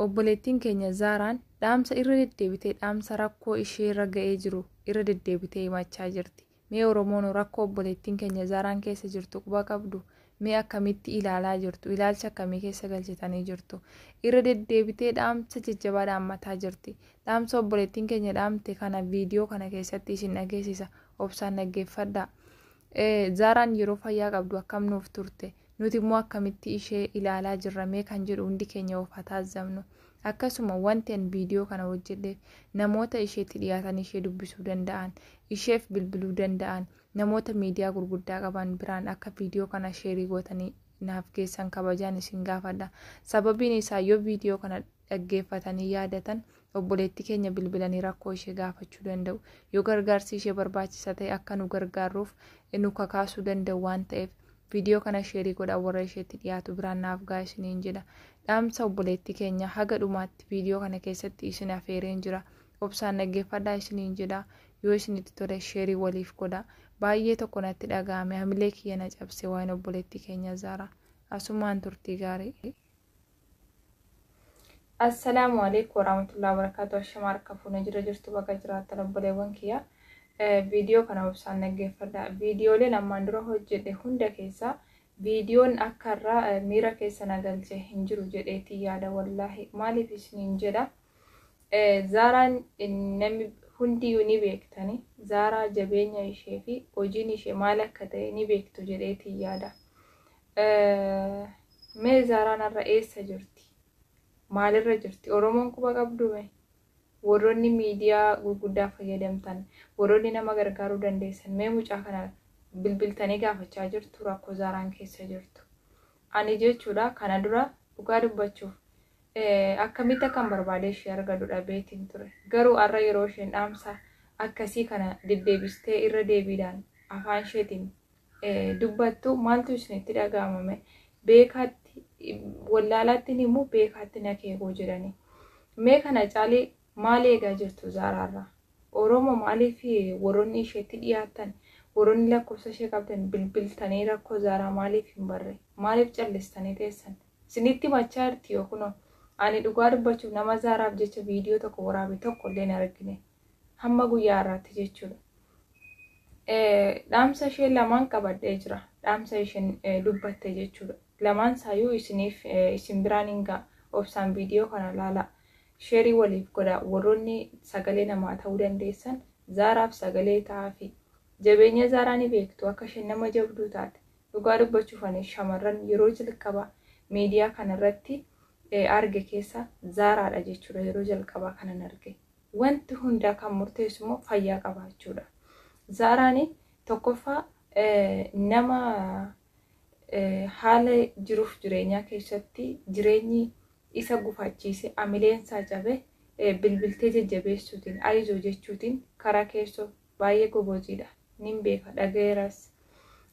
obboleettiin keenya Zaaraan dhaamsa irra deddeebitee dhaamsa rakkoo ishee irra ga'ee jiru irra deddeebitee himachaa jirti. Mee Oromoon rakkoo obboleettiin keenya Zaaraan keessa jirtu quba qabdu? Mee akkamitti ilaalaa jirtu? Ilaalcha akkamii keessa galchitanii jirtu? Irra deddeebitee dhaamsa jajjabaa dhaammataa jirti. Dhaamsa obboleettiin keenya dhaamte kana viidiyoo kana keessatti isin dhageessisa. Obsaan dhaggeeffadhaa. Zaaraan yeroo fayyaa qabdu akkam nuuf turte? Nuti immoo akkamitti ishee ilaalaa jirra mee kan jedhu hundi keenya of taasifnu. Akkasuma wanti an viidiyoo kana hojjedheef namoota isheetti dhiyaatan ishee dubbisuu danda'an, isheef bilbiluu danda'an, namoota miidiyaa gurguddaa qaban biraan akka viidiyoo kana sheerii gootanii naaf geessan kabajaan isin gaafadha. Sababiin isaa yoo viidiyoo kana dhaggeeffatanii yaadatan obboleettii keenya bilbilanii rakkoo ishee gaafachuu danda'u. Yoo gargaarsi ishee barbaachisa ta'e akka nu gargaaruuf nu kakaasuu danda'u waan ta'eef viidiyoo kana sheerii godhaa warra isheetti dhiyaatu biraan naaf ga'a isiniin jedha. Dhaamsa obboleettii keenya haga dhumaatti viidiyoo kana keessatti isin afeereen jira. Obsaan dhaggeeffadhaa isiniin jedha. Yoo isinitti tole sheerii waliif godhaa. Baay'ee tokko natti dhaga'ame hamilee kiyya na cabse waan obboleettii keenya Zaaraa. Asumaan turtii gaarii. Assalaamu alaikum warahmatullahi wabarakatuh. Ashama harka fuuna jira jirtu bakka jiraattan obboleewwan kiyya. Viidiyoo kana obsaan dhaggeeffadhaa. Viidiyooleen ammaan dura hojjedhe hunda keessaa viidiyoon akka irraa miira keessa nagalche hin jiru jedheetii yaada wallaahi. Maaliif isiniin jedha? Zaaraan namni hundiyyuu ni beektani. Zaaraa jabeenya ishee fi hojiin ishee maal akka ta'e ni beektu jedheetii yaada. Mee Zaaraan irra eessa jirti? Maalirra jirti? Oromoon quba qabdu mee? Warroonni miidiyaa gurguddaa fayyadamtan, warroonni nama gargaaruu dandeessan mee mucaa kana bilbiltanii gaafachaa jirtu rakkoo Zaaraan keessa jirtu. Ani jechuudha kana dura dhugaa dubbachuuf akkamitti akkan barbaade ishee argadudha beetiin ture. Garuu har'a yeroo isheen dhaamsa akkasii kana deddeebistee irra deebiidhaan afaan isheetiin dubbattu maaltu isinitti dhaga'amame? Beekaatti wallaalaatti immoo beekaatti nakeekoo jedhani. Mee kana caalee maal eegaa jirtu Zaaraarraa? Oromoo maaliif warroonni isheetti dhiyaatan, warroonni lakkoofsa ishee qabdan bilbiltanii rakkoo Zaaraa maaliif hin barre? Maaliif callistanii teessan? Isinitti machaa jirti yookunoo? Ani dhugaa dubbachuuf nama Zaaraaf jecha viidiyoo tokko waraabe tokko illee hin argine. Hamma guyyaa har'aatti jechuudha. Dhaamsa ishee lamaan qabadhee jira. Dhaamsa isheen dubbatte jechuudha. Lamaan saayyuu isiniif isin biraan hin ga'a. Obsaan viidiyoo kana ilaalaa. Sheerii waliif godhaa. Warroonni sagalee namaa ta'uu dandeessan Zaaraaf sagalee ta'aa fi jabeenya Zaaraa ni beektu akka isheen nama jabduu taate. Dhugaa dubbachuuf ani shamarran yeroo jalqabaa miidiyaa kanarratti arge keessa Zaaraadha jechuudha. Yeroo jalqabaa kanan arge. Wanti hundaa kan murteessu immoo fayyaa qabaachuudha. Zaaraan tokkoffaa nama haala jiruuf jireenyaa keessatti jireenyi isa gufachiise amileensaa cabe bilbiltee jajjabeessuutiin ayizoo jechuutiin karaa keessoo baay'ee goboziidha. Nin beeka dhaga'eeras.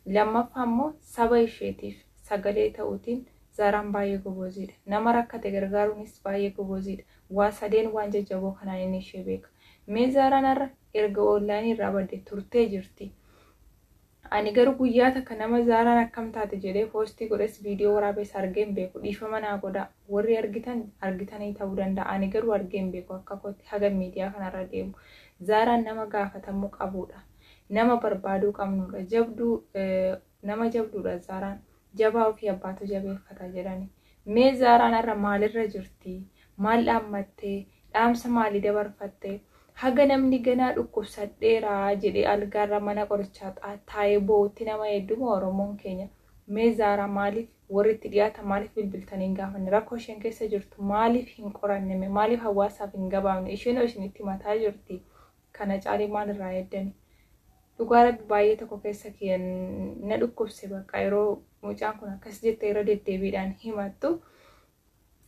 Lammaffaa immoo saba isheetiif sagalee ta'uutiin Zaaraan baay'ee goboziidha. Nama rakkate gargaaruunis baay'ee goboziidha. Waa sadeen waan jajjaboo kanaan inni ishee beeka. Mee Zaaraan irra erga onlaayinii irraa badde turtee jirti. Ani garuu guyyaa takka nama Zaaraan akkam taate jedhee poostii godhes viidiyoo waraabees argeen beeku. Dhiifama naa godhaa. Warri argitanii ta'uu danda'a. Ani garuu argeen beeku akka kootti haga miidiyaa kanarra deemu. Zaaraan nama gaafatamuu qabudha. Nama barbaaduu qabnudha. Nama jabduudha Zaaraan. Jabaa ofii abbaatu jabeeffata jedhani. Mee Zaaraan irra maalirra jirti? Maal dhaammattee? Dhaamsa maalii dabarfattee? Haga namni ganaa dhukkubsadheeraa jedhee algaarra mana qorichaa taa'ee boo'utti nama hedduma Oromoon keenya. Mee Zaaraa maaliif warri itti dhiyaatan maaliif bilbiltanii hin gaafanne? Rakkoo isheen keessa jirtu maaliif hin qoranne? Maaliif hawaasaaf hin gabaafne? Isheen isinitti mataa jirti. Kana caalee maalirraa eeddani? Dhugaa baay'ee tokko keessa na dhukkubse bakka yeroo mucaan kun akkas jettee irra deddeebiidhaan himattu.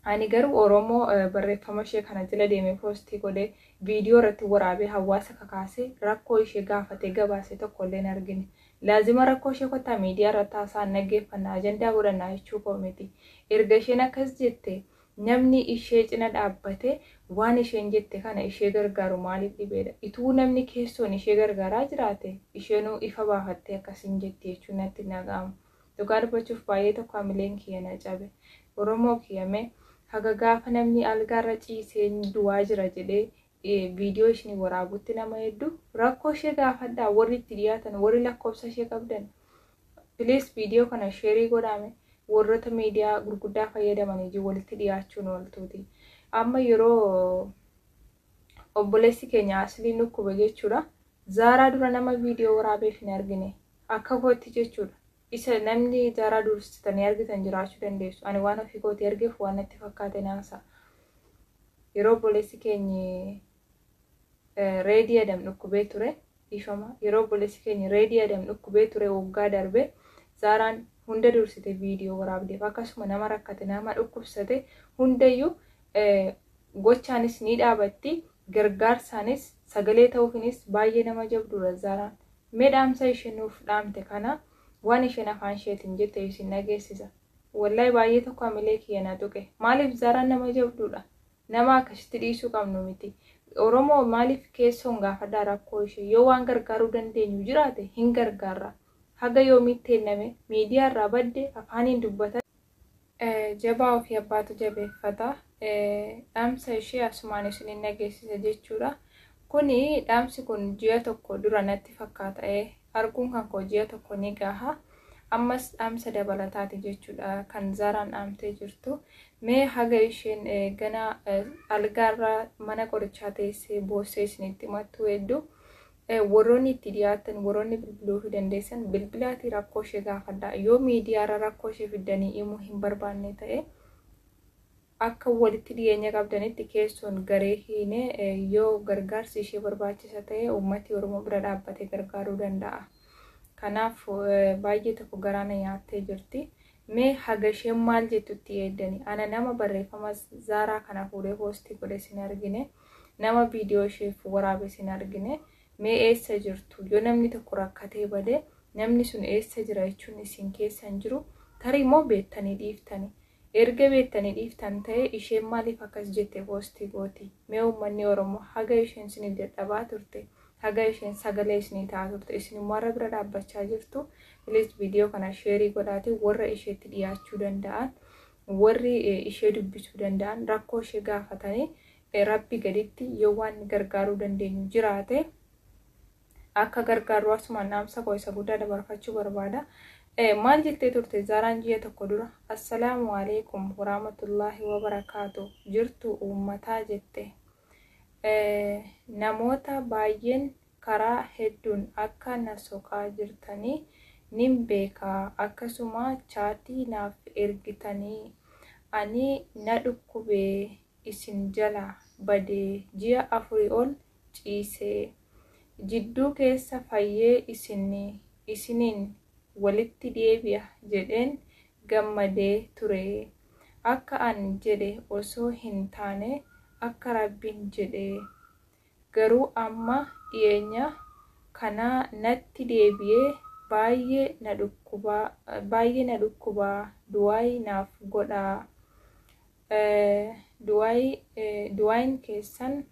Ani garuu Oromoo barreeffama ishee kana jala deemee poostii godhee viidiyoo irratti waraabee hawaasa kakaasee rakkoo ishee gaafatee gabaase tokko illee hin argine. Laazima rakkoo ishee kottaa miidiyaa irratti haasa'an dhaggeeffannaa ajandaa godhannaa jechuu koo miti. Erga isheen akkas jette namni ishee cina dhaabbatee waan isheen jette kana ishee gargaaru maaliif dhibeedha? Ituu namni keessoon ishee gargaaraa jiraate isheenuu ifa baafattee akkasiin jetti jechuun natti dhaga'ama. Dhugaa dubbachuuf baay'ee tokko hamileen kiyya na cabe. Oromoo kiyyame haga gaafa namni algaarra ciisee du'aa jira jedhee viidiyoo isheen waraabutti nama hedduu rakkoo ishee gaafadhaa warri itti dhiyaatan warri lakkoofsa ishee qabdan please viidiyoo kana sheerii godhaame warroota miidiyaa gurguddaa fayyadamanii jiru walitti dhiyaachuun waltuuti amma yeroo obboleessi keenya Asliin dhukkube jechuudha Zaaraa dura nama viidiyoo waraabeef hin argine akka kootti jechuudha isa namni Zaaraa dursitanii argitan jiraachuu dandeessu ani waan ofii kootii argeef waan natti fakkaate naasa yeroo obboleessi keenya reedii adam dhukkubee ture ifama yeroo obboleessi keenya reedii adam dhukkubee ture waggaa darbe Zaaraan hunda dursite viidiyoo waraabdeef akkasuma nama rakkate nama dhukkubsate hundayyuu gochaanis ni dhaabatti gargaarsaanis sagalee ta'uufinis baay'ee nama jabdudha Zaaraan medhaamsa isheen nuuf dhaamte kana waan isheen afaan isheetiin jette isin nageessisa wallahi baay'ee tokko amilee kiyya na tuqe maaliif Zaaraan nama jabdudha nama akkasitti dhiisuu qabnu miti Oromoo maaliif keessoon gaafadhaa rakkoo ishee yoo waan gargaaruu dandeenyu jiraate hin gargaarra haga yoomitti enname miidiyaa irraa badde afaaniin dubbata jabaa ofii abbaatu jabeeffata dhaamsa ishee asumaan isin nageessisa jechuudha kuni dhaamsi kun ji'a tokko dura natti fakkaata arguun kan koo ji'a tokko ni gaha ammas dhaamsa dabalataati jechuudha kan Zaaraan dhaamtee jirtu mee haga isheen gana algaarra mana qorichaa teessee boossee isinitti himattu hedduu warroonni itti dhiyaatan warroonni bilbiluu dandeessan bilbilaatii rakkoo ishee gaafadhaa yoo miidiyaarra rakkoo ishee fiddanii himuu hin barbaanne ta'e akka walitti dhiyeenya qabdanitti keessoon garee hiine yoo gargaarsi ishee barbaachisa ta'e uummati Oromoo bira dhaabbatee gargaaruu danda'a kanaaf baay'ee tokko garaana nyaattee jirti mee haga isheen maal jettutti eeddani ana nama barreeffama Zaaraa kana fuudhee poostii godhe sin argine nama viidiyoo isheef waraabe sin argine mee eessa jirtu yoo namni tokko rakkatee bade namni sun eessa jira jechuun isin keessan jiru tarii immoo beektanii dhiiftani erga beektanii dhiiftan ta'e isheen maaliif akkas jette poostii gooti mee uummanni Oromoo haga isheen sin dadhabaa turte haga isheen sagalee isinii ta'aa turte isin warra bira dhaabbachaa jirtu please viidiyoo kana sheerii godhaati warra isheetti dhiyaachuu danda'an warri ishee dubbisuu danda'an rakkoo ishee gaafatanii rabbi gaditti yoo waan gargaaruu dandeenyu jiraate akka gargaaruu asumaan dhaamsa koo isa guddaa dabarfachuu barbaada maal jettee turte Zaaraan ji'a tokko dura assalaamu alaykum warahmatullaahi wabarakaatu jirtu uummataa jette namoota baay'een karaa hedduun akka na soqaa jirtanii nin beekaa akkasuma chaatii naaf ergitanii ani na dhukkubee isin jala badee ji'a 4 ol ciisee jidduu keessa fayyee isiniin walitti deebi'a jedheen gammadee ture akka an jedhe osoo hin taane akka rabbiin jedhe garuu amma dhiyeenya kana natti deebi'ee baay'ee na dhukkubaa du'aayi naaf godhaa du'aayin keessan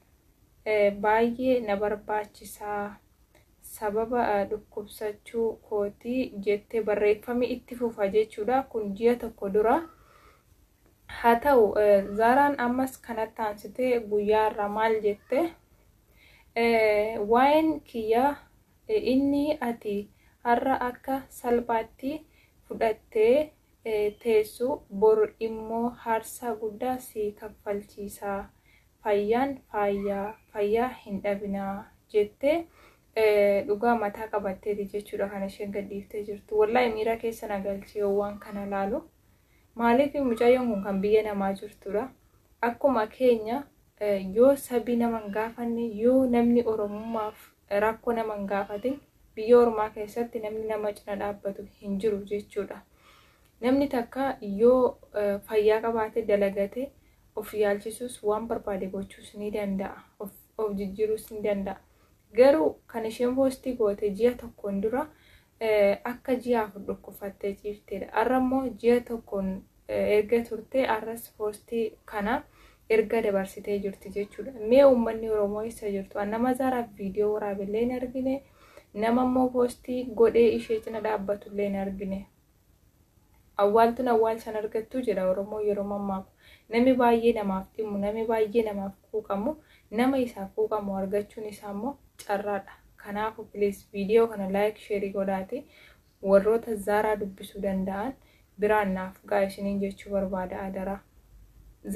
baay'ee na barbaachisaa sababa dhukkubsachuu kootii jette barreeffamni itti fufa jechuudha kun ji'a tokko dura haa ta'u Zaaraan ammas kanatti aansitee guyyaarra maal jette waa'een kiyya inni ati har'a akka salphaatti fudhattee teessu bor immoo harsa guddaa si kaffalchiisa fayyaa hin dhabinaa jette dhugaa mataa qabatteeti jechuudha kan isheen gadhiiftee jirtu wallahi miira keessa nagalchee waan kana laalu maaliif mucayyoon kun kan biyya namaa jirtudha akkuma keenya yoo sabii naman gaafanne yoo namni oromummaaf rakkoo naman gaafatin biyya ormaa keessatti namni nama cina dhaabbatu hin jiru jechuudha namni takka yoo fayyaa qabaate dalagate of yaalchisuus waan barbaade gochuus ni danda'a of jijjiiruus ni danda'a garuu kan isheen poostii goote ji'a tokkoon dura akka ji'aaf dhukkufattee ciifteedha arrammoo ji'a tokkoon erga turte arras poostii kana erga dabarsitee jirti jechuudha mee uummanni Oromoo isa jirtu nama Zaaraaf viidiyoo waraabellee hin argine nama immoo poostii godhee ishee cina dhaabbatullee hin argine awwaaltuun awwaalchan argattu jedha Oromoo yeroo mammaaqu Namni baay'ee namaaf dhimmu, namni baay'ee namaaf quuqamu, nama isaaf quuqamu argachuun isaa immoo carraadha. Kanaafuu please viidiyoo kana like share godhaati warroota Zaaraa dubbisuu danda'an biraan naaf ga'a isiniin jechuu barbaada adaraa.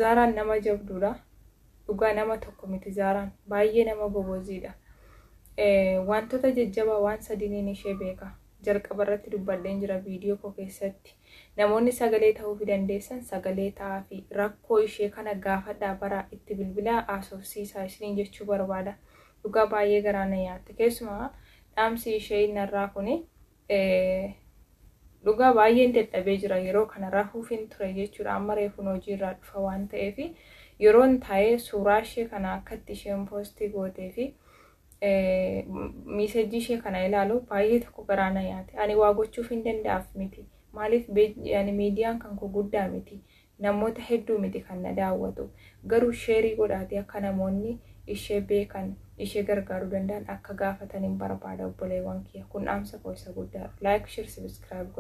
Zaaraan nama jabduudha. Dhugaa nama tokko miti Zaaraan baay'ee nama goboziidha. Wantoota jajjabaa waan sadiiniin ishee beeka. Jalqaba irratti dubbadheen jira viidiyoo koo keessatti. Namoonni sagalee ta'uu fi dandeessan sagalee ta'aa fi rakkoo ishee kana gaafadhaa baraa itti bilbilaa haasofsiisaa isiniin jechuu barbaada. Dhugaa baay'ee garaa na nyaatte. Keessumaa dhaamsi ishee innarraa kuni dhugaa baay'een dadhabee jira yeroo kana rafuufin ture jechuudha. Amma reefuun hojiirraa dhufa waan ta'eef yeroon taa'ee suuraa ishee kana akkatti isheen poostii gootee fi miisejii ishee kana ilaalu baay'ee tokko garaa na nyaate. Ani waa gochuuf hin danda'aaf miti. Maaliif miidiyaan kan koo guddaa miti. Namoota hedduu miti kan na daawwatu. Garuu sheerii godhaatee akka namoonni ishee beekan ishee gargaaruu danda'an akka gaafatan hin barbaada obboleewwan kiyya. Kun dhaamsa koo isa guddaadha. Like, share, subscribe